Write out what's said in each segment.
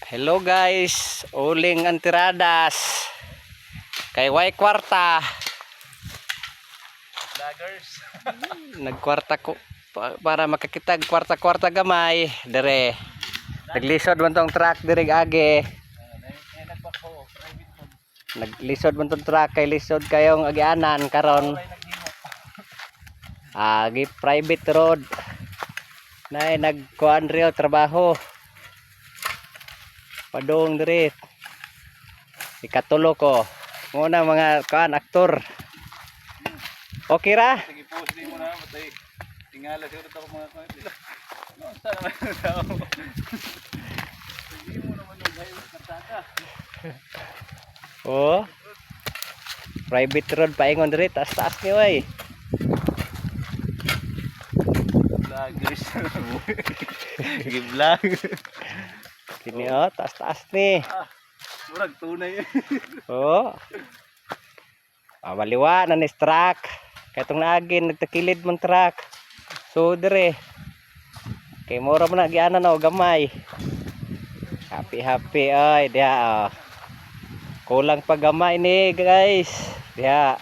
Hello guys, uling antiradas kay way kwarta. Vloggers. Nagkwarta ko para makakitag kwarta-kwarta gamay dire. Naglisod man tong truck dire age. Naglisod man tong truck kay lisod kayong agianan karon. Agi private road. Nay nagkuan real trabaho. Padung dire. Ikatulo ko. Muna mga kuan aktor. Okay ra? Sige, post din mo na. Matay. Tingala siguro ako mga kanila. Saan naman yung tao? Sige mo naman yung gayon kartaka. Oh. Private road paingon dire taas-taas ni way. Vloggers. Sige vlog. Kini oh, taas-taas ni. Murag tunay. Oh. Maliwa na ni truck. Kay tong naagin nagtakilid mong truck. So dire. Kay mura man nagianan o gamay. Happy ay diha. Oh. Kulang pa gamay ni guys. Diha.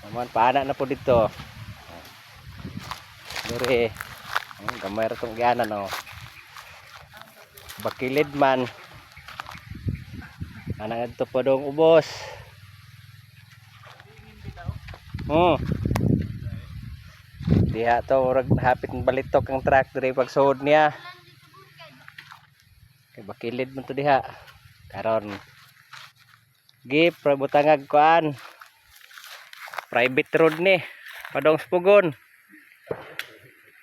Naman paana na po dito. Dire. Gamay ra tong gianan oh. Bakilid man. Anang adto pa dong ubos. Diha to urag hapit ng balitok ang truck dire pag suod niya. Kay bakilid man to diha. Karon gip butangag kuan. Private road ni. Padong Spugon.